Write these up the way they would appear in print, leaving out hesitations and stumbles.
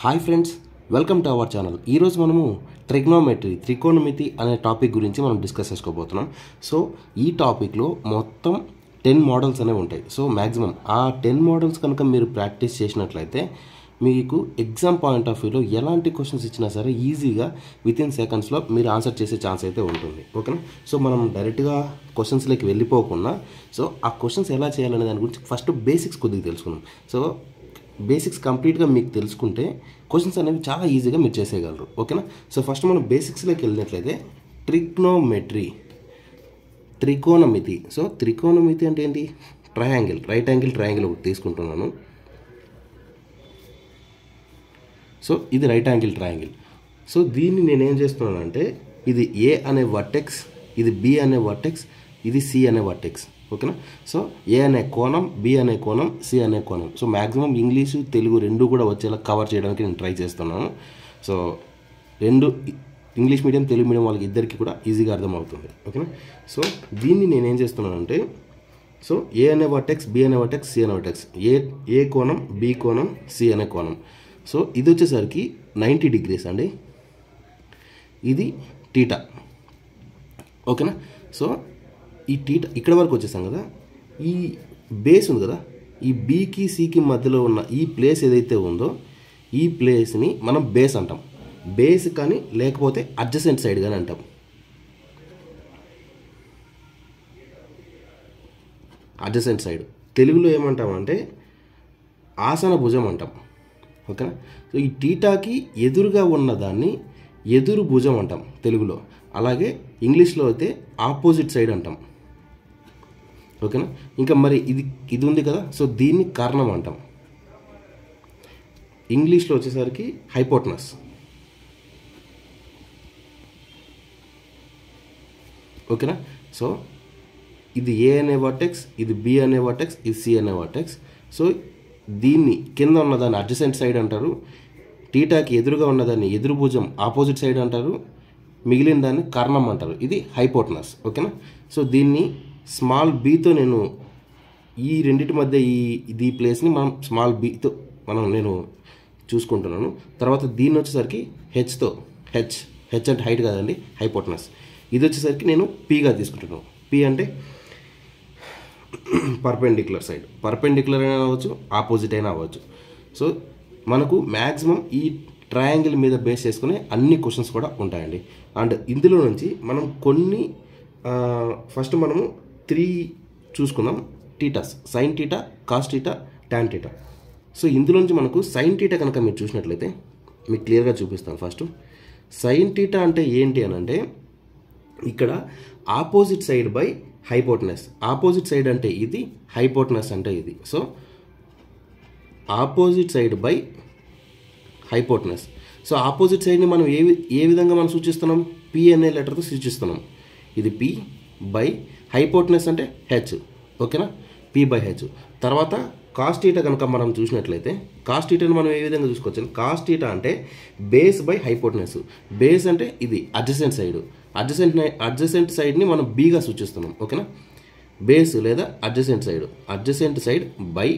Hi friends, welcome to our channel. ఈరోజు మనము trigonometry త్రికోణమితి అనే టాపిక్ గురించి మనం డిస్కస్ చేసుకోబోతున్నాం. సో ఈ టాపిక్లో మొత్తం 10 మోడల్స్ అనేవి ఉంటాయి. సో మ్యాక్సిమం ఆ 10 మోడల్స్ కనుక మీరు ప్రాక్టీస్ చేసినట్లయితే మీకు ఎగ్జామ్ పాయింట్ ఆఫ్ వ్యూలో ఎలాంటి క్వశ్చన్స్ ఇచ్చినా సరే ఈజీగా వితిన్ సెకండ్స్లో మీరు ఆన్సర్ చేసే ఛాన్స్ అయితే ఉంటుంది. ఓకేనా? సో మనం డైరెక్ట్గా క్వశ్చన్స్లోకి వెళ్ళిపోకుండా సో ఆ క్వశ్చన్స్ ఎలా చేయాలనే దాని గురించి ఫస్ట్ బేసిక్స్ కొద్దిగా తెలుసుకుందాం. సో బేసిక్స్ కంప్లీట్గా మీకు తెలుసుకుంటే క్వశ్చన్స్ అనేవి చాలా ఈజీగా మీరు చేసేయగలరు. ఓకేనా? సో ఫస్ట్ మనం బేసిక్స్లోకి వెళ్ళినట్లయితే ట్రిగ్నోమెట్రీ, త్రికోణమితి. సో త్రికోణమితి అంటే ఏంటి? ట్రయాంగిల్, రైట్ యాంగిల్ ట్రయాంగిల్ ఒకటి తీసుకుంటున్నాను. సో ఇది రైట్ యాంగిల్ ట్రయాంగిల్. సో దీన్ని నేనేం చేస్తున్నానంటే ఇది ఏ అనే వర్టెక్స్, ఇది బి అనే వర్టెక్స్, ఇది సి అనే వర్టెక్స్. ఓకేనా? సో ఏ అనే కోణం, బి అనే కోణం, సి అనే కోణం. సో మ్యాక్సిమం ఇంగ్లీషు తెలుగు రెండు కూడా వచ్చేలా కవర్ చేయడానికి నేను ట్రై చేస్తున్నాను. సో రెండు ఇంగ్లీష్ మీడియం తెలుగు మీడియం వాళ్ళకి ఇద్దరికి కూడా ఈజీగా అర్థమవుతుంది. ఓకేనా? సో దీన్ని నేనేం చేస్తున్నానంటే సో ఏ అనే వర్టెక్స్, బి అనే వర్టెక్స్, సి అనే వర్టెక్స్, ఏ కోణం, బి కోణం, సి అనే కోణం. సో ఇది వచ్చేసరికి 90 degrees అండి, ఇది టీటా. ఓకేనా? సో ఈ టీటా ఇక్కడ వరకు వచ్చేసాం కదా. ఈ బేస్ ఉంది కదా, ఈ బీకి సికి మధ్యలో ఉన్న ఈ ప్లేస్ ఏదైతే ఉందో ఈ ప్లేస్ని మనం బేస్ అంటాం. బేస్ కానీ లేకపోతే అడ్జసెంట్ సైడ్ కానీ అంటాం. అడ్జసెంట్ సైడ్ తెలుగులో ఏమంటామంటే ఆసన భుజం అంటాం. ఓకేనా? సో ఈ టీటాకి ఎదురుగా ఉన్నదాన్ని ఎదురు భుజం అంటాం తెలుగులో. అలాగే ఇంగ్లీష్లో అయితే ఆపోజిట్ సైడ్ అంటాం. ఓకేనా? ఇంకా మరి ఇది ఉంది కదా, సో దీన్ని కర్ణం అంటాం. ఇంగ్లీష్లో వచ్చేసరికి హైపోటనస్. ఓకేనా? సో ఇది ఏ అనే వర్టెక్స్, ఇది బి అనే వర్టెక్స్, ఇది సి అనే వర్టెక్స్. సో దీన్ని కింద ఉన్నదాన్ని అడ్జసెంట్ సైడ్ అంటారు, టీటాకి ఎదురుగా ఉన్నదాన్ని ఎదురు భుజం ఆపోజిట్ సైడ్ అంటారు, మిగిలిన దాన్ని కర్ణం అంటారు. ఇది హైపోటనస్. ఓకేనా? సో దీన్ని స్మాల్ బీతో నేను ఈ రెండింటి మధ్య ఈ ప్లేస్ని మనం స్మాల్ బీతో నేను చూసుకుంటున్నాను. తర్వాత దీన్ని వచ్చేసరికి హెచ్తో, హెచ్ అంటే హైట్ కాదండి, హైపోటనస్. ఇది వచ్చేసరికి నేను పీగా తీసుకుంటున్నాను. పీ అంటే పర్పెండిక్యులర్ సైడ్. పర్పెండిక్యులర్ అయినా అవ్వచ్చు, ఆపోజిట్ అయినా అవ్వచ్చు. సో మనకు మ్యాక్సిమం ఈ ట్రయాంగిల్ మీద బేస్ చేసుకునే అన్ని క్వశ్చన్స్ కూడా ఉంటాయండి. అండ్ ఇందులో నుంచి మనం కొన్ని ఫస్ట్ మనము 3 చూసుకుందాం. Thetas, sine theta, cos theta, tan theta. So ఇందులో నుంచి మనకు సైన్ టీటా కనుక మీరు చూసినట్లయితే మీకు క్లియర్గా చూపిస్తాను. ఫస్ట్ సైన్ టీటా అంటే ఏంటి అని అంటే ఇక్కడ opposite side by hypotenuse. Opposite side అంటే ఇది, హైపోటనస్ అంటే ఇది. So opposite side by hypotenuse. So opposite సైడ్ని మనం ఏ విధంగా మనం సూచిస్తున్నాం? పి అనే లెటర్తో సూచిస్తున్నాం. ఇది పి బై హైపోటనస్ అంటే హెచ్. ఓకేనా? P by H. తర్వాత కాస్ టీటా కనుక మనం చూసినట్లయితే కాస్ టీటాని మనం ఏ విధంగా చూసుకోవచ్చు? కాస్ టీటా అంటే బేస్ బై హైపోటనస్. బేస్ అంటే ఇది అడ్జసెంట్ సైడ్. అడ్జసెంట్ సైడ్ని మనం బీగా సూచిస్తున్నాం. ఓకేనా? బేస్ లేదా adjacent side. Adjacent side by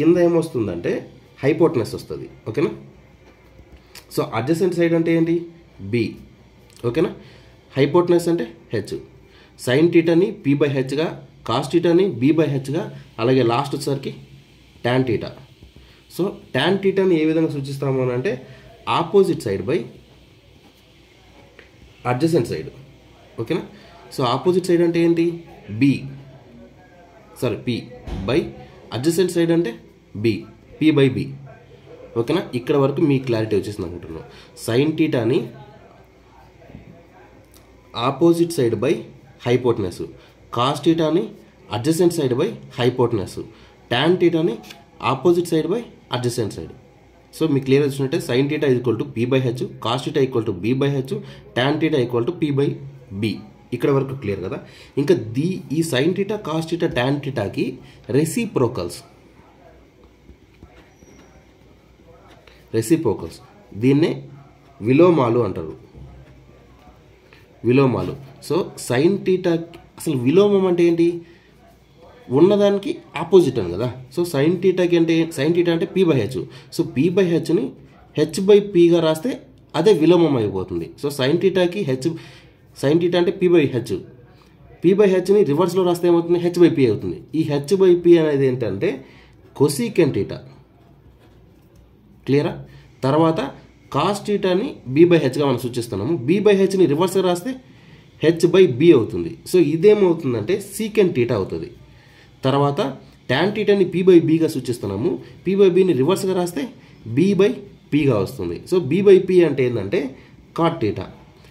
కింద ఏమొస్తుందంటే హైపోటనస్ వస్తుంది. ఓకేనా? సో అడ్జసెంట్ సైడ్ అంటే ఏంటి? బి. ఓకేనా? హైపోటనస్ అంటే హెచ్. సైన్ టీటాని పి బై హెచ్గా, కాస్ టీటాని బి బై హెచ్గా, అలాగే లాస్ట్ వచ్చేసరికి టాన్ టీటా. సో టాన్ టీటాని ఏ విధంగా సూచిస్తాము అని అంటే opposite side by adjacent side. ఓకేనా? సో ఆపోజిట్ సైడ్ అంటే ఏంటి? B P by adjacent side అంటే బి, పి బై బి. ఓకేనా? ఇక్కడ వరకు మీ క్లారిటీ వచ్చేసింది అనుకుంటున్నాను. సైన్ టీటాని opposite side by hypotenuse, cos టీటాని adjacent side by hypotenuse, tan టీటాని opposite side by adjacent side. So మీకు క్లియర్ వచ్చినట్టే sine theta equal to P by H, cos theta equal to B by H, tan theta equal to P by B. ఇక్కడ వరకు clear కదా. ఇంకా ఈ sine theta, cos theta, tan టీటాకి reciprocals. దీన్నే విలోమాలు అంటారు. విలోమాలు. సో సైన్ టీటా అసలు విలోమం అంటే ఏంటి? ఉన్నదానికి ఆపోజిట్ అని కదా. సో సైన్ టీటాకి అంటే సైన్ టీటా అంటే p/h. సో p/hని h/pగా రాస్తే అదే విలోమం అయిపోతుంది. సో సైన్ టీటాకి సైన్ టీటా అంటే p/h. p/hని రివర్స్లో రాస్తే ఏమవుతుంది, h/p అవుతుంది. ఈ h/p అనేది ఏంటంటే కొసీకెంట్ టీటా. క్లియరా? తర్వాత కాస్ టీటాని b/hగా మనం సూచిస్తున్నాము. b/hని రివర్స్గా రాస్తే h/b అవుతుంది. సో ఇదేమవుతుందంటే సీకెంట్ టీటా అవుతుంది. తర్వాత టాన్ టీటాని p/bగా సూచిస్తున్నాము. p/bని రివర్స్గా రాస్తే b/pగా వస్తుంది. సో b/p అంటే ఏంటంటే కాట్ టీటా.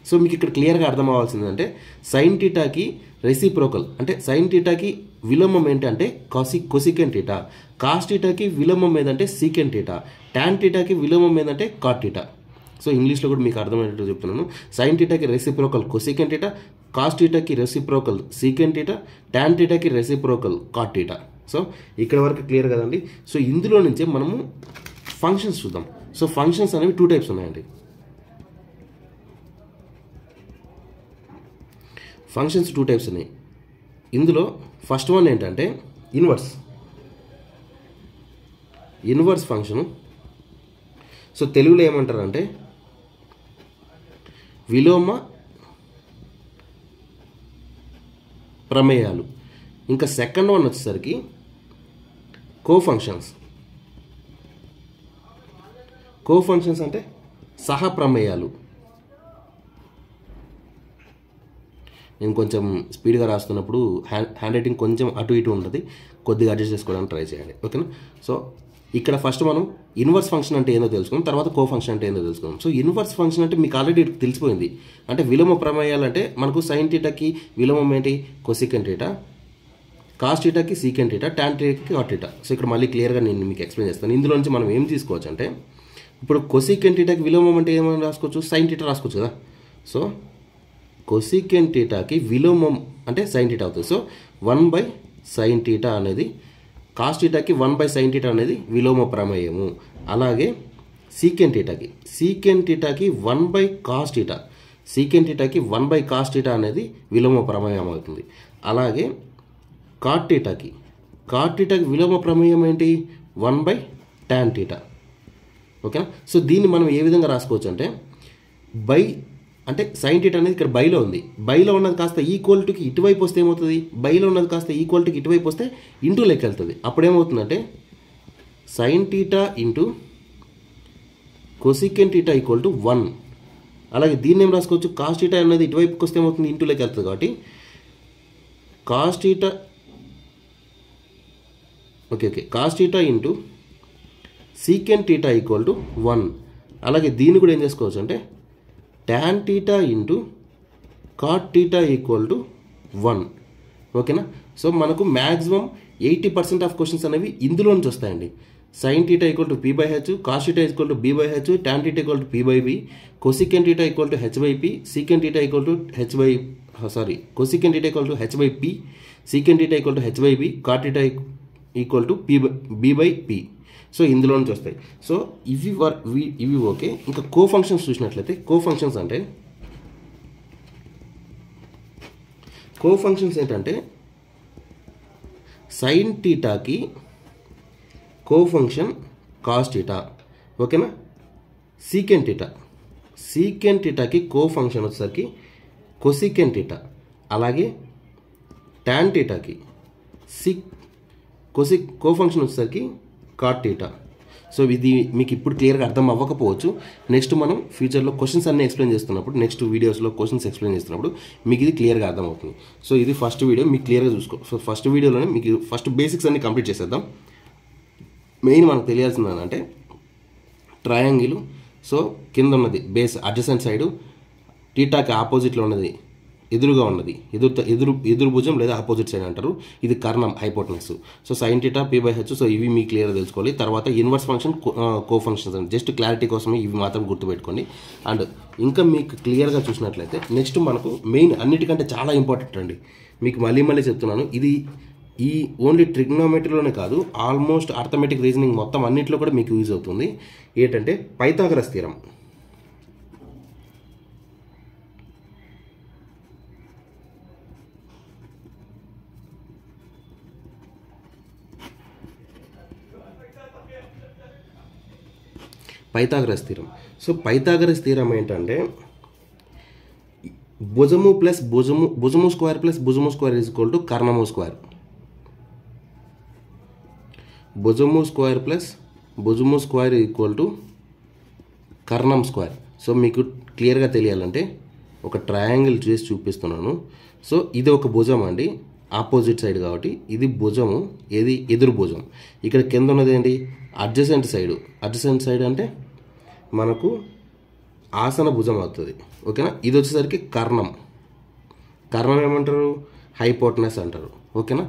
సో మీకు ఇక్కడ క్లియర్గా అర్థం అవ్వాల్సిందంటే సైన్ టీటాకి రెసిప్రోకల్ అంటే సైన్ టీటాకి విలోమం ఏంటంటే కొసికెంట్ టీటా, కాస్ టీటాకి విలోమం ఏదంటే సీకెంట్ టీటా, టాన్ టీటాకి విలోమం ఏదంటే కాట్ టీటా. సో ఇంగ్లీష్లో కూడా మీకు అర్థమయ్యేటట్టు చెప్తున్నాను. సైన్ టీటాకి రెసిప్రోకల్ కొసికెంట్ టీటా, కాస్ టీటాకి రెసిప్రోకల్ సీకెంట్ టీటా, టాన్ టీటాకి రెసిప్రోకల్ కాట్ టీటా. సో ఇక్కడ వరకు క్లియర్ కదండి. సో ఇందులో నుంచే మనము ఫంక్షన్స్ చూద్దాం. సో ఫంక్షన్స్ అనేవి 2 టైప్స్ ఉన్నాయండి. ఫంక్షన్స్ 2 టైప్స్ ఉన్నాయి. ఇందులో ఫస్ట్ వన్ ఏంటంటే ఇన్వర్స్ ఫంక్షను. సో తెలుగులో ఏమంటారంటే విలోమ ప్రమేయాలు. ఇంకా సెకండ్ వన్ వచ్చేసరికి కోఫంక్షన్స్ అంటే సహప్రమేయాలు. నేను కొంచెం స్పీడ్గా రాస్తున్నప్పుడు హ్యాండ్ రైటింగ్ కొంచెం అటు ఇటు ఉంటుంది, కొద్దిగా అడ్జస్ట్ చేసుకోవడానికి ట్రై చేయండి. ఓకేనా? సో ఇక్కడ ఫస్ట్ మనం ఇన్వర్స్ ఫంక్షన్ అంటే ఏందో తెలుసుకుందాం, తర్వాత కో ఫంక్షన్ అంటే ఏందో తెలుసుకుందాం. సో ఇన్వర్స్ ఫంక్షన్ అంటే మీకు ఆల్రెడీ తెలిసిపోయింది. అంటే విలోమ ప్రమేయాలు అంటే మనకు సైన్ టీటాకి విలోమం ఏంటి, కొసికెంట్ టీటా, కాస్ టీటాకి సీకెంట్ టీటా, టాన్ టీటాకి కాట్ టీటా. సో ఇక్కడ మళ్ళీ క్లియర్గా నేను మీకు ఎక్స్ప్లెయిన్ చేస్తాను. ఇందులో నుంచి మనం ఏం తీసుకోవచ్చు అంటే ఇప్పుడు కొసికెంట్ టీటాకి విలోమం అంటే ఏమైనా రాసుకోవచ్చు, సైన్ టీటా రాసుకోవచ్చు కదా. సో కొసికెంట్ టీటాకి విలోమం అంటే సైన్ టీటా అవుతుంది. సో 1/sin టీటా అనేది కాస్ టీటాకి 1/sin టీటా అనేది విలోమ ప్రమేయము. అలాగే సీకెంట్ టీటాకి 1/cos టీటా, సీకెంట్ టీటాకి 1/cos టీటా అనేది విలోమ ప్రమేయం అవుతుంది. అలాగే కాట్ టీటాకి విలోమ ప్రమేయం ఏంటి, 1/tan టీటా. ఓకేనా? సో దీన్ని మనం ఏ విధంగా రాసుకోవచ్చు అంటే బై అంటే సైన్ టీటా అనేది ఇక్కడ బైలో ఉంది. బైలో ఉన్నది కాస్త ఈక్వాలిటీకి ఇటువైపు వస్తే ఏమవుతుంది, బైలో ఉన్నది కాస్త ఈక్వాలిటీకి ఇటువైపు వస్తే ఇంటూ లెక్క వెళ్తుంది. అప్పుడేమవుతుందంటే sine theta into cosecant theta equal to 1. అలాగే దీన్ని ఏం రాసుకోవచ్చు, కాస్ టీటా అనేది ఇటువైపుకి వస్తే ఏమవుతుంది, ఇంటూ లెక్క వెళ్తుంది. కాబట్టి cos theta into secant theta equal to 1. అలాగే దీన్ని కూడా ఏం చేసుకోవచ్చు అంటే tan theta into cot theta equal to 1. ఓకేనా? సో మనకు మ్యాక్సిమం 80% ఆఫ్ క్వశ్చన్స్ అనేవి ఇందులో నుంచి వస్తాయండి. Sine theta equal to p/h, cos theta equal to b/h, tan theta equal to p/b, cosecant theta equal to h/p, secant theta equal to cosecant theta equal to h/p, secant theta equal to h/b, cot theta equal to b/p. So ఇందులో నుంచి వస్తాయి. So ఇవి okay. ఇంకా కో functions చూసినట్లయితే కో functions ఏంటంటే sign టీటాకి కో function cos theta. ఓకేనా? Secant టీటాకి కో function వచ్చేసరికి cosecant theta. అలాగే టాన్ టీటాకి కో ఫంక్షన్ వచ్చేసరికి కాట్ టీటా. సో ఇది మీకు ఇప్పుడు క్లియర్గా అర్థం అవ్వకపోవచ్చు. నెక్స్ట్ మనం ఫ్యూచర్లో క్వశ్చన్స్ అన్నీ ఎక్స్ప్లెయిన్ చేస్తున్నప్పుడు, నెక్స్ట్ వీడియోస్లో క్వశ్చన్స్ ఎక్స్ప్లెయిన్ చేస్తున్నప్పుడు మీకు ఇది క్లియర్గా అర్థమవుతుంది. సో ఇది ఫస్ట్ వీడియో, మీకు క్లియర్గా చూసుకో. సో ఫస్ట్ వీడియోలోనే మీకు ఫస్ట్ బేసిక్స్ అన్ని కంప్లీట్ చేసేద్దాం. మెయిన్ మనకు తెలియాల్సింది అంటే ట్రయాంగిల్. సో కింద ఉన్నది బేస్ అడ్జసెంట్ సైడు, టీటాకి ఆపోజిట్లో ఉన్నది ఎదురుగా ఉన్నది ఎదురు భుజం లేదా ఆపోజిట్ సైడ్ అంటారు. ఇది కర్ణం hypotenuse. So sine theta p/h. So ఇవి మీకు క్లియర్గా తెలుసుకోవాలి. తర్వాత ఇన్వర్స్ ఫంక్షన్ కో ఫంక్షన్స్ అండి. జస్ట్ క్లారిటీ కోసమే ఇవి మాత్రం గుర్తుపెట్టుకోండి. అండ్ ఇంకా మీకు క్లియర్గా చూసినట్లయితే నెక్స్ట్ మనకు మెయిన్ అన్నిటికంటే చాలా ఇంపార్టెంట్ అండి. మీకు మళ్ళీ చెప్తున్నాను, ఇది ఈ ఓన్లీ ట్రిగ్నోమెట్రీలోనే కాదు, ఆల్మోస్ట్ అర్థమెటిక్ రీజనింగ్ మొత్తం అన్నింటిలో కూడా మీకు యూజ్ అవుతుంది. ఏంటంటే Pythagoras theorem. Pythagoras theorem. So Pythagoras theorem ఏంటంటే భుజము ప్లస్ భుజము స్క్వేర్ ప్లస్ భుజము స్క్వేర్ ఈజ్ ఈక్వల్ టు కర్ణము స్క్వేర్. భుజము స్క్వేర్ ప్లస్ భుజము స్క్వేర్ ఈక్వల్ టు కర్ణం స్క్వేర్. సో మీకు క్లియర్గా తెలియాలంటే ఒక ట్రయాంగిల్ చేసి చూపిస్తున్నాను. సో ఇది ఒక భుజం అండి, ఆపోజిట్ సైడ్ కాబట్టి ఇది భుజము, ఏది ఎదురు భుజం. ఇక్కడ కింద ఉన్నది ఏంటి అడ్జసెంట్ సైడ్. అడ్జసెంట్ సైడ్ అంటే మనకు ఆసన భుజం అవుతుంది. ఓకేనా. ఇది వచ్చేసరికి కర్ణం. కర్ణం ఏమంటారు హైపోటనస్ అంటారు. ఓకేనా.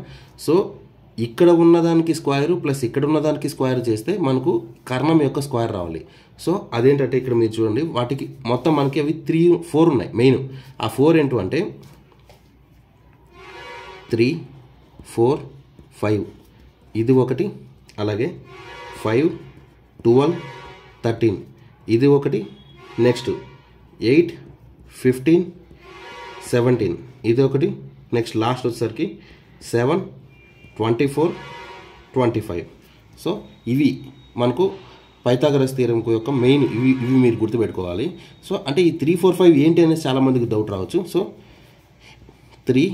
సో ఇక్కడ ఉన్నదానికి స్క్వేర్ ప్లస్ ఇక్కడ ఉన్నదానికి స్క్వేర్ చేస్తే మనకు కర్ణం యొక్క స్క్వేర్ రావాలి. సో అదేంటంటే ఇక్కడ మీరు చూడండి, వాటికి మొత్తం మనకి అవి 3, 4 ఉన్నాయి మెయిన్. ఆ 4 ఏంటో అంటే 3, 4, 5 ఇది ఒకటి, అలాగే 5, 12, 13 ఇది ఒకటి, నెక్స్ట్ 8, 15, 17 ఇది ఒకటి, నెక్స్ట్ లాస్ట్ వచ్చేసరికి 7, 24, 25. సో ఇవి మనకు పైథాగరస్ థీరం యొక్క మెయిన్ ఇవి మీరు గుర్తుపెట్టుకోవాలి. సో అంటే ఈ 3, 4, 5 ఏంటి అనేది చాలామందికి డౌట్ రావచ్చు. సో 3,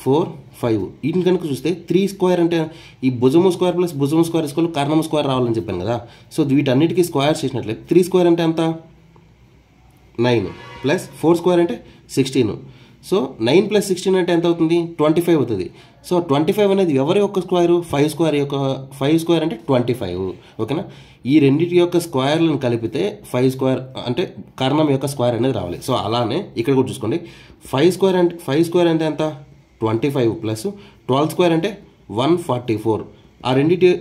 4, 5 వీటిని కనుక చూస్తే 3 స్క్వేర్ అంటే ఈ భుజము స్క్వేర్ ప్లస్ భుజము స్క్వేర్ స్క్వేర్ కర్ణము స్క్వేర్ రావాలని చెప్పాను కదా. సో వీటన్నిటికీ స్క్వేర్ చేసినట్లయితే 3 స్క్వేర్ అంటే ఎంత 9 ప్లస్ 4 స్క్వేర్ అంటే 16. సో 9 ప్లస్ 16 అంటే ఎంత అవుతుంది 25 అవుతుంది. సో 25 అనేది ఎవరి యొక్క స్క్వేర్ 5 స్క్వేర్ యొక్క 5 స్క్వేర్ అంటే 25. ఓకేనా. ఈ రెండింటి యొక్క స్క్వేర్లను కలిపితే 5 స్క్వేర్ అంటే కర్ణం యొక్క స్క్వేర్ అనేది రావాలి. సో అలానే ఇక్కడ కూడా చూసుకోండి, 5 స్క్వేర్ అంటే ఎంత 25 ప్లస్ 12 స్క్వేర్ అంటే 144.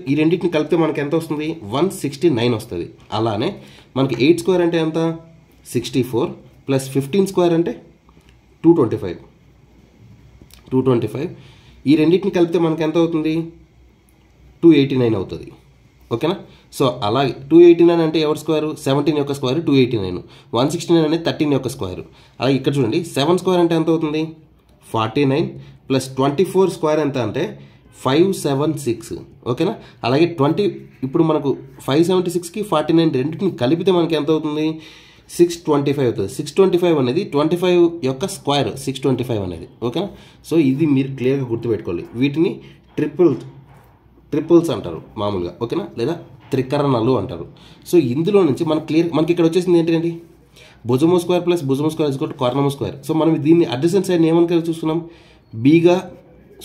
ఈ రెండింటిని కలిపితే మనకి ఎంత వస్తుంది 169 వస్తుంది. అలానే మనకి 8 స్క్వేర్ అంటే ఎంత 64 ప్లస్ 15 స్క్వేర్ అంటే 225. ఈ రెండింటిని కలిపితే మనకి ఎంత అవుతుంది 289 అవుతుంది. ఓకేనా. సో అలాగే 289 అంటే ఎవరి స్క్వేర్ 17 యొక్క స్క్వేర్ 289, 169 అనేది 13 యొక్క స్క్వేర్. అలాగే ఇక్కడ చూడండి 7 స్క్వేర్ అంటే ఎంత అవుతుంది 49 ప్లస్ 24 స్క్వేర్ ఎంత అంటే 576. ఓకేనా. అలాగే ఇప్పుడు మనకు 576కి 49 రెండింటిని కలిపితే మనకి ఎంత అవుతుంది 625 అవుతుంది. 625 అనేది 25 యొక్క స్క్వేర్ 625 అనేది. ఓకేనా. సో ఇది మీరు క్లియర్గా గుర్తుపెట్టుకోవాలి. వీటిని ట్రిపుల్స్ అంటారు మామూలుగా. ఓకేనా. లేదా త్రికరణాలు అంటారు. సో ఇందులో నుంచి మనకి ఇక్కడ వచ్చేసింది ఏంటండి భుజము స్క్వేర్ ప్లస్ భుజము స్క్వేర్ ఇస్ ఈక్వల్ టు కర్ణము స్క్వేర్. సో మనం దీన్ని అడ్జసెంట్ సైడ్ ఏమని చూసుకున్నాం బీగా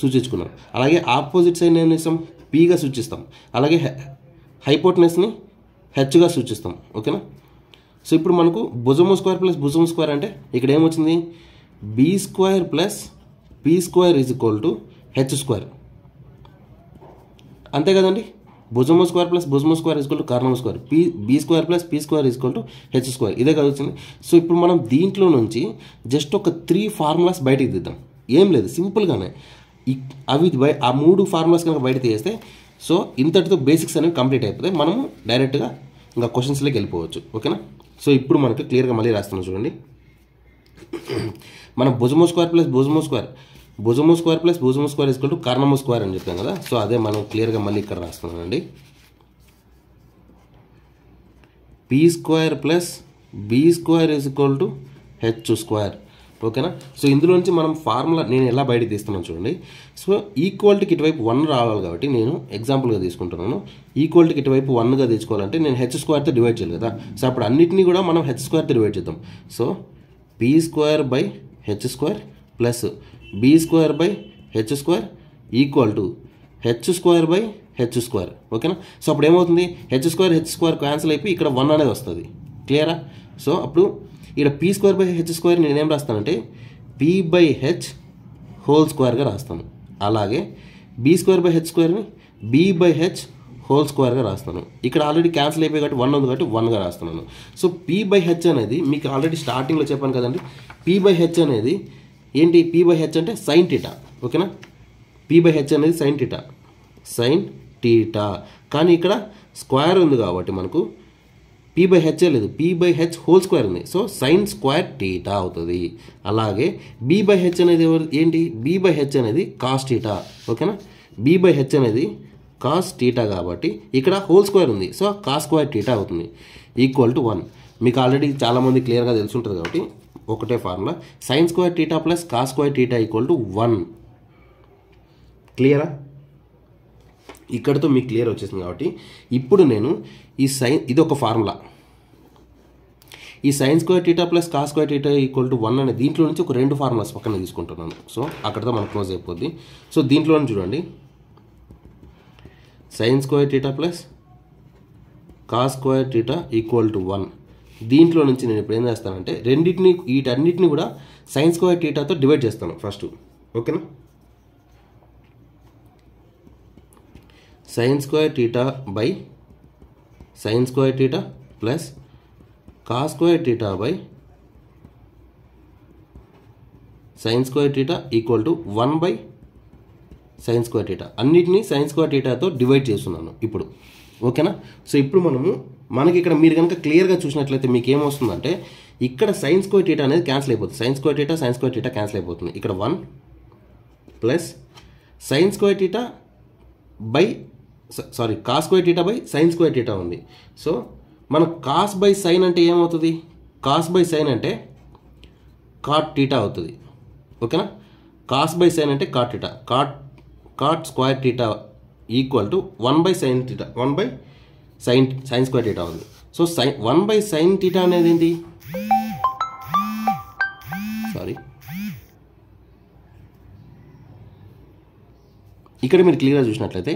సూచించుకున్నాం. అలాగే ఆపోజిట్ సైడ్ ఏం చేస్తాం పీగా సూచిస్తాం. అలాగే హైపోటనస్ని హెచ్గా సూచిస్తాం. ఓకేనా. సో ఇప్పుడు మనకు భుజము స్క్వేర్ ప్లస్ భుజము స్క్వేర్ అంటే ఇక్కడ ఏమొచ్చింది B square plus P square is equal to H square. అంతే కదండి. భుజము స్క్వేర్ ప్లస్ భుజము స్క్వేర్ ఈజ్ ఈక్వల్ టు కర్ణము square, B square plus P square is equal to H square. ఇదే కదా వచ్చింది. సో ఇప్పుడు మనం దీంట్లో నుంచి జస్ట్ ఒక 3 ఫార్ములాస్ బయటికి తీద్దాం. ఏం లేదు, సింపుల్గానే ఆ 3 ఫార్ములాస్ కనుక బయట తీస్తే సో ఇంతటితో బేసిక్స్ అనేవి కంప్లీట్ అయిపోతాయి. మనము డైరెక్ట్గా ఇంకా క్వశ్చన్స్లోకి వెళ్ళిపోవచ్చు. ఓకేనా. సో ఇప్పుడు మనకు క్లియర్గా మళ్ళీ రాస్తున్నాం చూడండి. మనం భుజము స్క్వేర్ ప్లస్ భుజము స్క్వేర్ ప్లస్ భుజము స్క్వేర్ ఈక్వల్ టు కర్ణము స్క్వేర్ అని చెప్పాం కదా. సో అదే మనం క్లియర్గా మళ్ళీ ఇక్కడ రాస్తున్నానండి. P square plus B square is equal to H square. ఓకేనా. సో ఇందులో నుంచి మనం ఫార్ములా నేను ఎలా బయటకు తీస్తున్నాను చూడండి. సో ఈక్వాలిటీకి ఇటువైపు 1 రావాలి కాబట్టి నేను ఎగ్జాంపుల్గా తీసుకుంటున్నాను. ఈక్వాలిటీకి ఇటువైపు 1గా తెచ్చుకోవాలంటే నేను హెచ్ స్క్వేర్తో డివైడ్ చేయాలి కదా. సో అప్పుడు అన్నింటినీ కూడా మనం హెచ్ స్క్వేర్తో డివైడ్ చేద్దాం. So P square by H square plus B square by H square equal to H square by H square. ఓకేనా. సో అప్పుడు ఏమవుతుంది హెచ్ స్క్వేర్ క్యాన్సిల్ అయిపోయి ఇక్కడ 1 అనేది వస్తుంది. క్లియరా. సో అప్పుడు ఇక్కడ P square by H square నేనేం రాస్తానంటే పీ బై హెచ్ హోల్ స్క్వేర్గా రాస్తాను. అలాగే బీ స్క్వేర్ బై హెచ్ స్క్వేర్ని బీ బై హెచ్ హోల్ స్క్వేర్గా రాస్తాను. ఇక్కడ ఆల్రెడీ క్యాన్సిల్ అయిపోయి కాబట్టి 1 ఉంది కాబట్టి 1గా రాస్తున్నాను. సో పీ బై హెచ్ అనేది మీకు ఆల్రెడీ స్టార్టింగ్లో చెప్పాను కదండి. పీ బై హెచ్ అనేది ఏంటి పీ బై హెచ్ అంటే సైన్ టీటా. ఓకేనా. పీ బై హెచ్ అనేది సైన్ టీటా కానీ ఇక్కడ స్క్వేర్ ఉంది కాబట్టి మనకు పీ బై హెచ్ లేదు, P by H whole square ఉంది. సో సైన్ స్క్వేర్ టీటా అవుతుంది. అలాగే బీ బై హెచ్ అనేది ఏంటి బీ బై హెచ్ అనేది కాస్ టీటా. ఓకేనా. బీ బై హెచ్ అనేది కాస్ టీటా కాబట్టి ఇక్కడ హోల్ స్క్వేర్ ఉంది. సో కాస్ స్క్వేర్ టీటా అవుతుంది. Equal to 1. మీకు ఆల్రెడీ చాలామంది క్లియర్గా తెలిసి ఉంటుంది కాబట్టి ఒకటే formula, sign square theta plus cos square theta equal to 1. క్లియరా? ఇక్కడితో మీకు క్లియర్ వచ్చేసింది కాబట్టి ఇప్పుడు నేను ఇది ఒక ఫార్ములా, ఈ sign square theta plus cos square theta equal to 1 అనే దీంట్లో నుంచి ఒక 2 ఫార్ములాస్ పక్కన తీసుకుంటున్నాను. సో అక్కడితో మనకు క్లోజ్ అయిపోద్ది. సో దీంట్లో చూడండి, sign square theta plus cos square theta equal to 1. దీంట్లో నుంచి నేను ఇప్పుడు ఏం చేస్తానంటే వీటన్నిటిని కూడా సైన్ స్క్వేర్ టీటాతో డివైడ్ చేస్తాను ఫస్ట్. ఓకేనా? Sign square theta by sine square theta plus cos square theta by sine square theta equal to 1 by sine square theta. అన్నిటినీ సైన్ స్క్వేర్ టీటాతో డివైడ్ చేస్తున్నాను ఇప్పుడు. ఓకేనా? సో ఇప్పుడు మనకి ఇక్కడ మీరు కనుక క్లియర్గా చూసినట్లయితే మీకు ఏమొస్తుందంటే ఇక్కడ సైన్ స్క్వేర్ టీటా అనేది క్యాన్సిల్ అయిపోతుంది. సైన్ స్క్వేర్ టీటా క్యాన్సిల్ అయిపోతుంది. ఇక్కడ 1 plus sine square theta by cos square theta by sine square theta ఉంది. సో మన కాస్ బై సైన్ అంటే ఏమవుతుంది? కాస్ బై సైన్ అంటే కాట్ టీటా అవుతుంది. ఓకేనా? కాస్ బై సైన్ అంటే cot theta, cot square theta equal to 1 by sine theta, 1 by sine square theta ఉంది. So 1 by sine theta అనేది ఏంటి? ఇక్కడ మీరు క్లియర్గా చూసినట్లయితే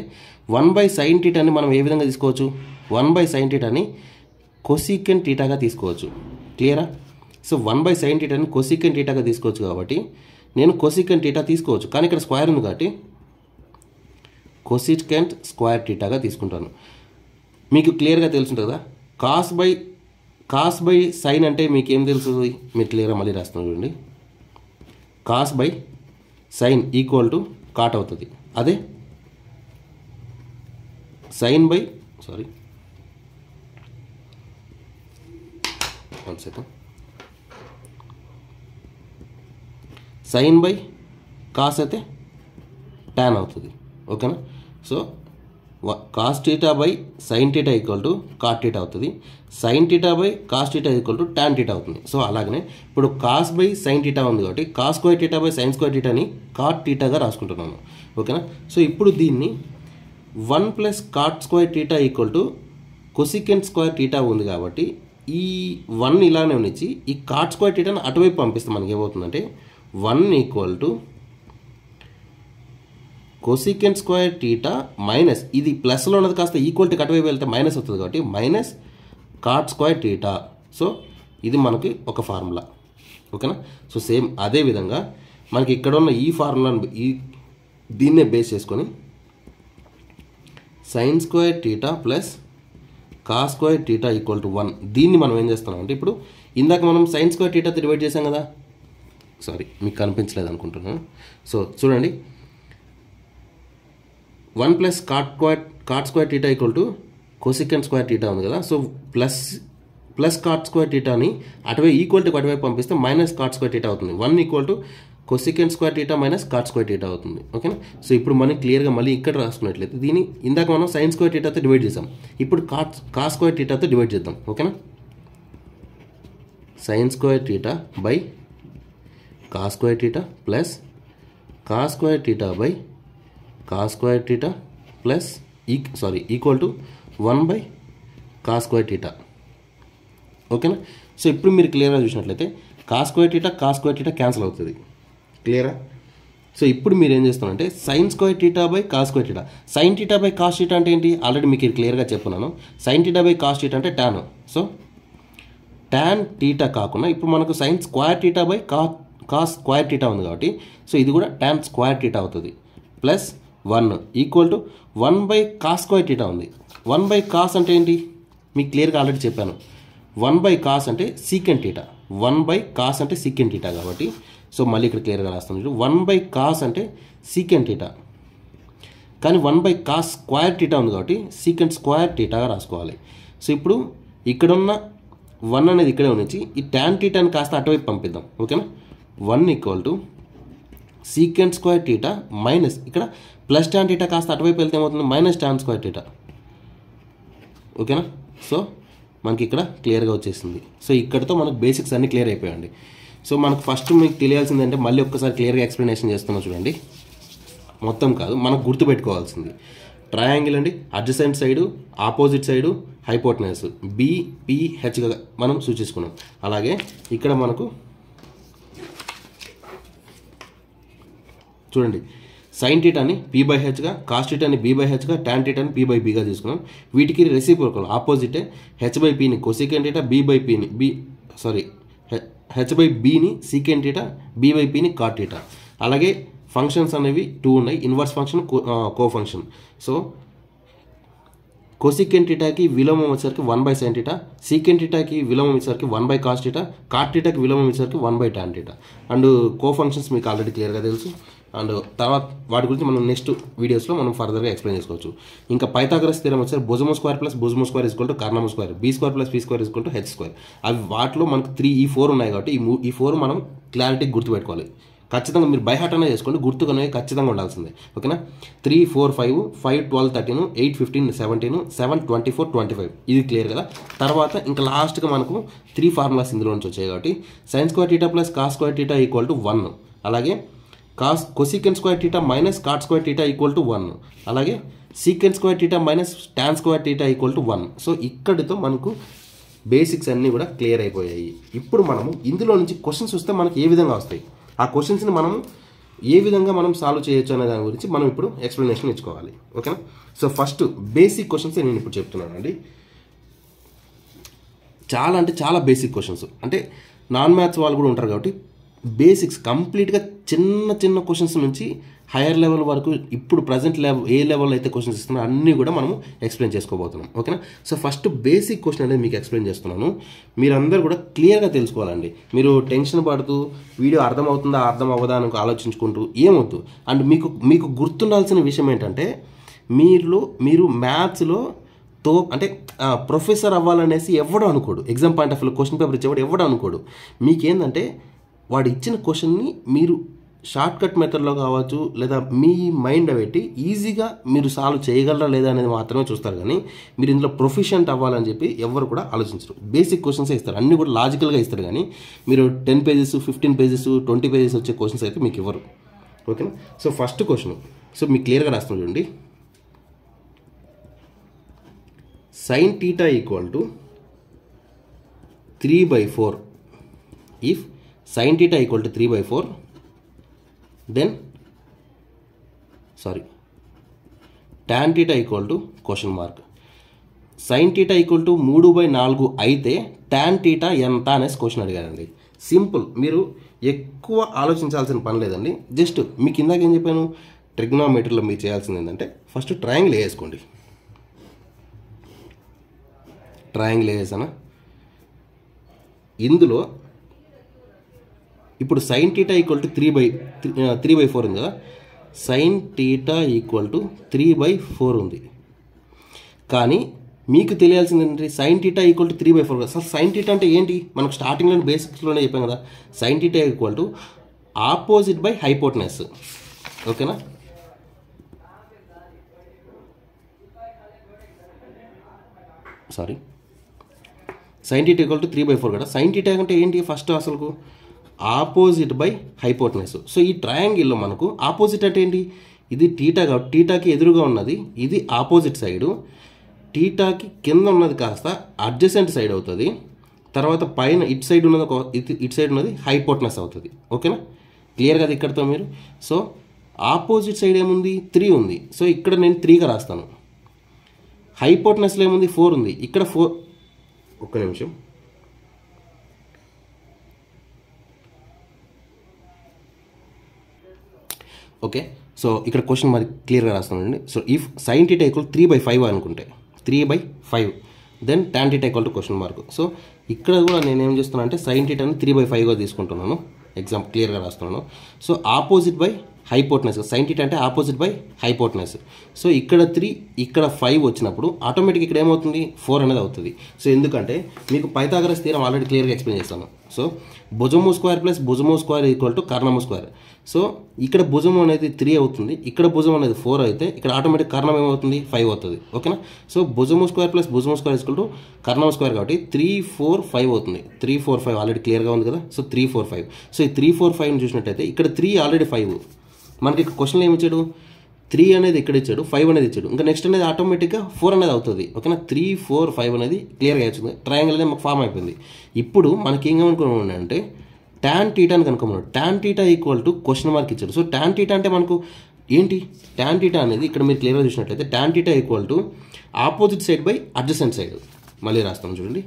1 బై సైన్ టీటాని మనం ఏ విధంగా తీసుకోవచ్చు? 1 బై సైన్ టీటాని కొసీకెంట్ టీటాగా తీసుకోవచ్చు. క్లియరా? సో 1 బై సైన్ టీటాని కొసీకెంట్ టీటాగా తీసుకోవచ్చు కాబట్టి నేను కొసీకెంట్ టీటా తీసుకోవచ్చు. కానీ ఇక్కడ స్క్వేర్ ఉంది కాబట్టి కొసీకెంట్ స్క్వేర్ టీటాగా తీసుకుంటాను. మీకు క్లియర్గా తెలుసుంటుంది కదా, కాస్ బై సైన్ అంటే మీకు ఏం తెలుస్తుంది? మీరు క్లియర్గా మళ్ళీ రాస్తున్నాను చూడండి. Cos by sine equal to cot అవుతుంది. అదే sine by sine by cos అయితే టాన్ అవుతుంది. ఓకేనా? So cos theta by sine theta equal to cot theta అవుతుంది. Sine theta by cos theta equal to tan theta అవుతుంది. So అలాగనే ఇప్పుడు cos by sine theta ఉంది కాబట్టి cos square theta by sine square టీటాని cot టీటాగా రాసుకుంటున్నాను. ఓకేనా? సో ఇప్పుడు దీన్ని 1 plus cot square theta equal to cosecant square theta ఉంది కాబట్టి ఈ 1 ఇలానే ఉంచి ఈ కాట్ స్క్వేర్ టీటాని అటువైపు పంపిస్తే మనకి ఏమవుతుందంటే 1 equal to cosecant square theta minus ఇది ప్లస్లో ఉన్నది కాస్త ఈక్వల్ టు అటువైపు వెళ్తే మైనస్ అవుతుంది కాబట్టి minus cot square theta. So ఇది మనకి ఒక ఫార్ములా. ఓకేనా? సో సేమ్ అదే విధంగా మనకి ఇక్కడ ఉన్న ఈ ఫార్ములాను దీన్నే బేస్ చేసుకొని sign square theta plus cos square theta equal to 1 దీన్ని మనం ఏం చేస్తున్నాం అంటే ఇప్పుడు ఇందాక మనం సైన్ స్క్వేర్ టీటాతో డివైడ్ చేసాం కదా, మీకు కనిపించలేదు అనుకుంటున్నాను. సో చూడండి, 1 plus cot square theta equal to cosecant square theta ఉంది కదా. సో ప్లస్ కాట్ స్క్వేర్ టీటాని అటువైపు ఈక్వల్ టు అటువైపు పంపిస్తే మైనస్ కాట్ స్క్వేర్ టీటా అవుతుంది. 1 equal to cosecant square theta minus cot square theta అవుతుంది. ఓకేనా? సో ఇప్పుడు మనం క్లియర్గా మళ్ళీ ఇక్కడ రాసుకున్నట్లయితే దీన్ని ఇందాక మనం సైన్ స్క్వేర్ టీటాతో డివైడ్ చేసాం, ఇప్పుడు కాస్ స్క్వేర్ టీటాతో డివైడ్ చేద్దాం. ఓకేనా? Sign square theta by cos square theta plus cos square theta by cos square theta plus equal to 1 by cos square theta. ఓకేనా? సో ఇప్పుడు మీరు క్లియర్గా చూసినట్లయితే కాస్ స్క్వేర్ టీటా క్యాన్సిల్ అవుతుంది. క్లియరా? సో ఇప్పుడు మీరు ఏం చేస్తున్నారంటే sine square theta by cos square theta. Sine theta by cos theta అంటే ఏంటి? ఆల్రెడీ మీకు క్లియర్గా చెప్పున్నాను. Sine theta by cos theta అంటే టాన్. సో టాన్ టీటా కాకుండా ఇప్పుడు మనకు sine square theta by cos square theta ఉంది కాబట్టి సో ఇది కూడా టాన్ స్క్వేర్ టీటా అవుతుంది. Plus 1 equal to 1 by cos square theta ఉంది. 1 బై కాస్ అంటే ఏంటి? మీకు క్లియర్గా ఆల్రెడీ చెప్పాను. 1 బై కాస్ అంటే సీకెంట్ టీటా, 1 బై కాస్ అంటే సీకెంట్ టీటా కాబట్టి సో మళ్ళీ ఇక్కడ క్లియర్గా రాస్తాను. 1 బై కాస్ అంటే సీకెంట్ టీటా, కానీ 1 బై కాస్ స్క్వేర్ టీటా ఉంది కాబట్టి సీకెంట్ స్క్వేర్ టీటాగా రాసుకోవాలి. సో ఇప్పుడు ఇక్కడున్న 1 అనేది ఇక్కడే ఉంచి ఈ టాన్ టీటాని కాస్త అటువైపు పంపిద్దాం. ఓకేనా? 1 equal to secant square theta minus ఇక్కడ ప్లస్ టాన్ టీటా కాస్త అటువైపు వెళ్తే ఏమవుతుంది? Minus tan square theta. ఓకేనా? సో మనకి ఇక్కడ క్లియర్గా వచ్చేసింది. సో ఇక్కడితో మనకు బేసిక్స్ అన్నీ క్లియర్ అయిపోయాయండి. సో మనకు ఫస్ట్ మీకు తెలియాల్సిందంటే మళ్ళీ ఒక్కసారి క్లియర్గా ఎక్స్ప్లెనేషన్ చేస్తున్నాం చూడండి. మొత్తం కాదు, మనకు గుర్తుపెట్టుకోవాల్సింది ట్రయాంగిల్ అండి, adjacent side, opposite side, hypotenuse BPHగా మనం సూచించుకున్నాం. అలాగే ఇక్కడ మనకు చూడండి సైన్ టీటాని P/Hగా, కాస్ టీటాని B/Hగా, టాన్ టీటాని P/Bగా తీసుకున్నాం. వీటికి రెసిప్రోకల్ ఆపోజిటే H/Pని కొసీకెంట్ టీటా, H/Bని సీకెంట్ టీటా, B/Pని కాట్ టీటా. అలాగే ఫంక్షన్స్ అనేవి 2 ఉన్నాయి, inverse function, co function. So cosecant టీటాకి విలోమం వచ్చేసరికి 1/sin టీటా, సీకెంట్ టీటాకి విలోమం వచ్చేసరికి 1/cos టీటా, కాట్ టీటాకి విలోమం వచ్చేసరికి 1/tan theta. And co functions మీకు ఆల్రెడీ క్లియర్గా తెలుసు. అండ్ తర్వాత వాటి గురించి మనం నెక్స్ట్ వీడియోస్లో మనం ఫర్దర్గా ఎక్స్ప్లెయిన్ చేసుకోవచ్చు. ఇంకా పైథాగరస్ థియరం వచ్చేసరికి భుజము స్క్వేర్ ప్లస్ భుజము స్క్వేర్ ఈక్వల్ టు కర్ణము square, B² plus P² equal to H². అవి వాటిలో మనకు ఈ 4 ఉన్నాయి కాబట్టి ఈ 4 మనం క్లారిటీకి గుర్తుపెట్టుకోవాలి. ఖచ్చితంగా మీరు బై హార్ట్ అనే చేసుకోండి, గుర్తుకునేవి ఖచ్చితంగా ఉండాల్సిందే. ఓకేనా? 3, 4, 5, 5, 12, 13, 8, 15, 17, 7, 24, 25 ఇది క్లియర్ కదా. తర్వాత ఇంకా లాస్ట్గా మనకు 3 ఫార్ములాస్ ఇందులో నుంచి వచ్చాయి కాబట్టి sin square theta plus cos square theta equal to 1, అలాగే cosecant square theta minus cot square theta equal to 1, అలాగే secant square theta minus tan square theta equal to 1. So ఇక్కడితో మనకు బేసిక్స్ అన్నీ కూడా క్లియర్ అయిపోయాయి. ఇప్పుడు మనము ఇందులో నుంచి క్వశ్చన్స్ వస్తే మనకి ఏ విధంగా వస్తాయి, ఆ క్వశ్చన్స్ని మనం ఏ విధంగా మనం సాల్వ్ చేయొచ్చు అనే దాని గురించి మనం ఇప్పుడు ఎక్స్ప్లెనేషన్ ఇచ్చుకోవాలి. ఓకేనా? సో ఫస్ట్ బేసిక్ క్వశ్చన్స్ నేను ఇప్పుడు చెప్తున్నాను అండి. చాలా అంటే చాలా బేసిక్ క్వశ్చన్స్, అంటే నాన్ మ్యాథ్స్ వాళ్ళు కూడా ఉంటారు కాబట్టి బేసిక్స్ కంప్లీట్గా చిన్న క్వశ్చన్స్ నుంచి హైయర్ లెవెల్ వరకు ఇప్పుడు ప్రజెంట్ ఏ లెవెల్లో అయితే క్వశ్చన్స్ ఇస్తున్నారో అన్నీ కూడా మనం ఎక్స్ప్లెయిన్ చేసుకోబోతున్నాం. ఓకేనా? సో ఫస్ట్ బేసిక్ క్వశ్చన్ అనేది మీకు ఎక్స్ప్లెయిన్ చేస్తున్నాను. మీరందరూ కూడా క్లియర్గా తెలుసుకోవాలండి. మీరు టెన్షన్ పడుతూ వీడియో అర్థమవుతుందా అర్థం అవ్వదా అని ఆలోచించుకుంటూ ఏమవుతూ. అండ్ మీకు గుర్తుండాల్సిన విషయం ఏంటంటే మీరు మ్యాథ్స్లో అంటే ప్రొఫెసర్ అవ్వాలనేసి ఎవడో అనుకోడు. Exam point of view question paper ఇచ్చేవాడు ఎవడో అనుకోడు. మీకేందంటే వాడు ఇచ్చిన క్వశ్చన్ని మీరు షార్ట్ కట్ మెథడ్లో కావచ్చు లేదా మీ మైండ్ పెట్టి ఈజీగా మీరు సాల్వ్ చేయగలరా లేదా అనేది మాత్రమే చూస్తారు. కానీ మీరు ఇందులో ప్రొఫిషియంట్ అవ్వాలని చెప్పి ఎవరు కూడా ఆలోచించరు. బేసిక్ క్వశ్చన్సే ఇస్తారు, అన్నీ కూడా లాజికల్గా ఇస్తారు. కానీ మీరు 10 పేజెస్ 15 పేజెస్ 20 పేజెస్ వచ్చే క్వశ్చన్స్ అయితే మీకు ఇవ్వరు. ఓకేనా? సో ఫస్ట్ క్వశ్చన్, సో మీకు క్లియర్గా రాస్తాను చూడండి. sin theta equal to 3/4 if sin theta equal to 3/4 then tan theta equal to question mark sin theta equal to 3/4 అయితే tan theta ఎంత అనేసి క్వశ్చన్ అడిగారండి. సింపుల్, మీరు ఎక్కువ ఆలోచించాల్సిన పని లేదండి. జస్ట్ మీకు ఇందాక ఏం చెప్పాను, ట్రిగ్నోమెట్రీలో మీరు చేయాల్సింది ఏంటంటే ఫస్ట్ ట్రయాంగిల్ వేసుకోండి. ట్రయాంగిల్ వేసానా, ఇందులో ఇప్పుడు sin θ ఈక్వల్ టు 3/4 ఉంది కదా, sin θ ఈక్వల్ టు 3/4 ఉంది. కానీ మీకు తెలియాల్సింది ఏంటంటే sin θ ఈక్వల్ టు 3/4 కదా. సార్ sin θ అంటే ఏంటి, మనకు స్టార్టింగ్లో బేసిక్స్లోనే చెప్పాం కదా. sin θ equal to opposite by hypotenuse. ఓకేనా? sin θ ఈక్వల్ టు 3/4 కదా. sin θ అంటే ఏంటి, ఫస్ట్ అసలు ఆపోజిట్ బై హైపోటెనస్. సో ఈ ట్రయాంగిల్లో మనకు ఆపోజిట్ అంటే ఏంటి, ఇది టీటా కాబట్టి టీటాకి ఎదురుగా ఉన్నది ఇది ఆపోజిట్ సైడు, టీటాకి కింద ఉన్నది కాస్త అడ్జసెంట్ సైడ్ అవుతుంది. తర్వాత పైన ఇటు సైడ్ ఉన్నది హైపోటెనస్ అవుతుంది. ఓకేనా? క్లియర్ కదా ఇక్కడతో మీరు. సో ఆపోజిట్ సైడ్ ఏముంది, 3 ఉంది. సో ఇక్కడ నేను 3గా రాస్తాను. హైపోటెనస్లో ఏముంది, 4 ఉంది. ఇక్కడ 4, ఒక్క నిమిషం. ఓకే, సో ఇక్కడ క్వశ్చన్ మరి క్లియర్గా రాస్తానండి. సో ఇఫ్ sin θ ఈక్వల్ 3/5 అనుకుంటే 3/5 then tan θ equal to question mark. So ఇక్కడ కూడా నేను ఏం చేస్తున్నాను అంటే sin θని 3/5గా తీసుకుంటున్నాను. ఎగ్జాంపుల్ క్లియర్గా రాస్తున్నాను. So opposite by hypotenuse. Sine theta అంటే ఆపోజిట్ బై హైపోటనస్. సో ఇక్కడ 3 ఇక్కడ 5 వచ్చినప్పుడు ఆటోమేటిక్ ఇక్కడ ఏమవుతుంది 4 అనేది అవుతుంది. సో ఎందుకంటే మీకు పైథాగరస్ థియరం ఆల్రెడీ క్లియర్గా ఎక్స్ప్లెయిన్ చేస్తాను. సో భుజము స్క్వేర్ ప్లస్ భుజము స్క్వేర్ ఈక్వల్ టు కర్ణము స్క్వేర్. సో ఇక్కడ భుజము అనేది 3 అవుతుంది, ఇక్కడ భుజం అనేది 4 అయితే ఇక్కడ ఆటోమేటిక్ కర్ణం ఏమవుతుంది 5 అవుతుంది. ఓకేనా. సో భుజము స్క్వేర్ ప్లస్ భుజము స్క్వేర్ ఈక్వల్ టు కర్ణం స్క్వేర్ కాబట్టి 3 4 5 అవుతుంది. 3 4 5 ఆల్రెడీ క్లియర్గా ఉంది కదా. సో 3 4 5. సో ఈ 3 4 5ని చూసినట్టయితే ఇక్కడ 3 ఆల్రెడీ 5 మనకి ఇక్కడ క్వశ్చన్లో ఏమి ఇచ్చాడు 3 అనేది ఇక్కడ ఇచ్చాడు, 5 అనేది ఇచ్చాడు. ఇంకా నెక్స్ట్ అనేది ఆటోమేటిక్గా 4 అనేది అవుతుంది. ఓకేనా. 3 4 5 అనేది క్లియర్గా వచ్చింది, ట్రయాంగిల్ అనేది మాకు ఫామ్ అయిపోయింది. ఇప్పుడు మనకి ఏం కనుక్కున్నాం అంటే tan టీటాని కనుక్కున్నాడు. tan theta equal to question mark ఇచ్చాడు. సో tan టీటా అంటే మనకు ఏంటి, tan టీటా అనేది ఇక్కడ మీరు క్లియర్గా చూసినట్లయితే tan theta equal to opposite side by adjacent side. మళ్ళీ రాస్తాం చూడండి,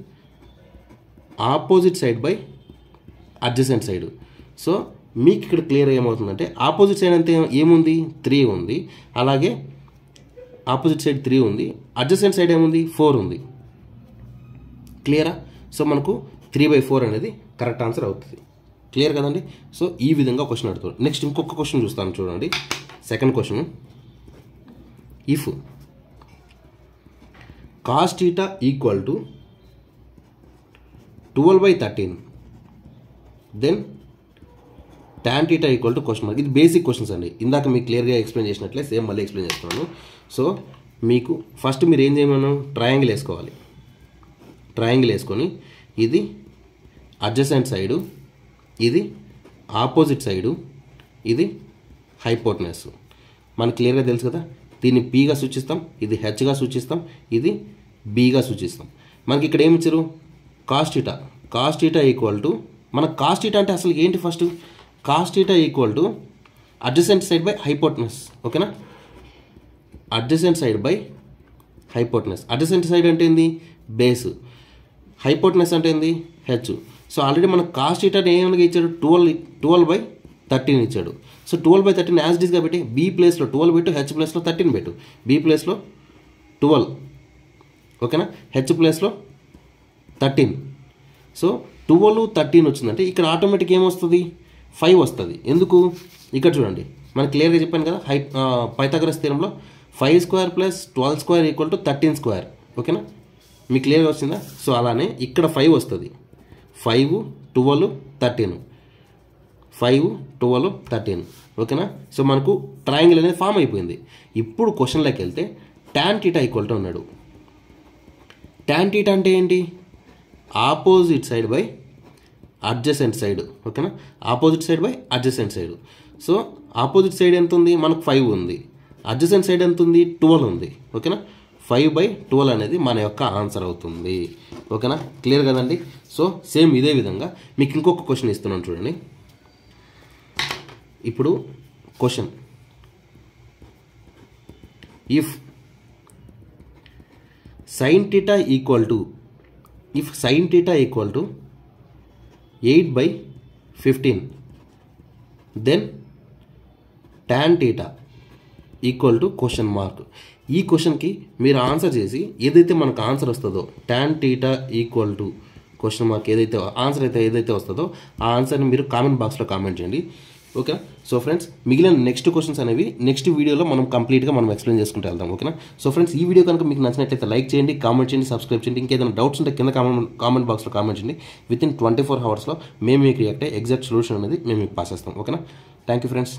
opposite side by adjacent side. So మీకు ఇక్కడ క్లియర్ ఏమవుతుందంటే ఆపోజిట్ సైడ్ అంతే ఏముంది 3 ఉంది, అలాగే ఆపోజిట్ సైడ్ 3 ఉంది, అడ్జసెంట్ సైడ్ ఏముంది 4 ఉంది. క్లియరా. సో మనకు 3/4 అనేది కరెక్ట్ ఆన్సర్ అవుతుంది. క్లియర్ కదండి. సో ఈ విధంగా క్వశ్చన్ అడుగుతాడు. నెక్స్ట్ ఇంకొక క్వశ్చన్ చూస్తాను చూడండి. Second question, if cos θ equal to 12/13 then tan θ equal to question mark. ఇది బేసిక్ క్వశ్చన్స్ అండి, ఇందాక మీకు క్లియర్గా ఎక్స్ప్లెయిన్ చేసినట్లే సేమ్ మళ్ళీ ఎక్స్ప్లెయిన్ చేస్తున్నాను. సో మీకు ఫస్ట్ మీరు ఏం చేయమను, ట్రయాంగిల్ వేసుకోవాలి. ట్రయాంగిల్ వేసుకొని ఇది అడ్జసెంట్ సైడు, ఇది ఆపోజిట్ సైడు, ఇది హైపోటనస్. మనకు క్లియర్గా తెలుసు కదా. దీన్ని Pగా సూచిస్తాం, ఇది Hగా సూచిస్తాం, ఇది Bగా సూచిస్తాం. మనకి ఇక్కడ ఏమి ఇచ్చారు cos θ. cos θ ఈక్వల్ టు మన cos θ అంటే అసలు ఏంటి, first cos θ equal to adjacent side by hypotenuse. ఓకేనా. Adjacent side by hypotenuse. Adjacent side అంటే ఏంది బేస్, హైపోటనస్ అంటే ఏంది హెచ్. సో ఆల్రెడీ మన cos θ ఏమనగా ఇచ్చాడు 12/13 ఇచ్చాడు. సో 12/13 యాజ్ ఇట్ ఈస్గా పెట్టి బి ప్లేస్లో 12 పెట్టు, హెచ్ ప్లేస్లో 13 పెట్టు. బి ప్లేస్లో 12, ఓకేనా, హెచ్ ప్లేస్లో 13. సో 12 13 వచ్చిందంటే ఇక్కడ ఆటోమేటిక్ ఏమొస్తుంది 5 వస్తుంది. ఎందుకు ఇక్కడ చూడండి, మనకు క్లియర్గా చెప్పాను కదా పైథాగరస్ థియరంలో 5² + 12² ఈక్వల్ టు 13². ఓకేనా, మీకు క్లియర్గా వచ్చిందా. సో అలానే ఇక్కడ 5 వస్తుంది. 5 12 13, 5 12 13. ఓకేనా. సో మనకు ట్రయాంగిల్ అనేది ఫామ్ అయిపోయింది. ఇప్పుడు క్వశ్చన్లోకి వెళ్తే tan θ ఈక్వల్ టు అన్నాడు. tan θ అంటే ఏంటి, opposite side by adjacent side. ఓకేనా, opposite side by adjacent side. So opposite side ఎంత ఉంది మనకు 5 ఉంది, అడ్జసెంట్ సైడ్ ఎంత ఉంది 12 ఉంది. ఓకేనా, 5/12 అనేది మన యొక్క ఆన్సర్ అవుతుంది. ఓకేనా, క్లియర్ కదండి. సో సేమ్ ఇదే విధంగా మీకు ఇంకొక క్వశ్చన్ ఇస్తున్నాను చూడండి. ఇప్పుడు question, if sin θ equal to 8/15 then tan θ equal to question mark. ఈ క్వశ్చన్కి మీరు ఆన్సర్ చేసి ఏదైతే మనకు ఆన్సర్ వస్తుందో tan θ equal to question mark ఏదైతే ఆన్సర్ అయితే ఏదైతే వస్తుందో ఆ ఆన్సర్ని మీరు కామెంట్ బాక్స్లో కామెంట్ చేయండి. ఓకేనా. సో ఫ్రెండ్స్ మిగిలిన నెక్స్ట్ క్వశ్చన్స్ అనేవి నెక్స్ట్ వీడియోలో మనం కంప్లీట్గా మనం ఎక్స్ప్లెయిన్ చేసుకుంటూ వెళ్దాం. ఓకేనా. సో ఫ్రెండ్స్ ఈ వీడియో కనుక మీకు నచ్చినట్లయితే లైక్ చేయండి, కామెంట్ చేయండి, సబ్స్క్రైబ్ చేయండి. ఇంకేదైనా డౌట్స్ ఉంటే కింద కామెంట్ బాక్స్లో కామెంట్ చేయండి. విత్ ఇన్ 24 hours మేము మీకు రియాక్ట్ అయ్యే ఎగ్జాక్ట్ సొల్యూషన్ అనేది మేము మీకు పాస్ చేస్తాం. ఓకేనా. Thank you friends.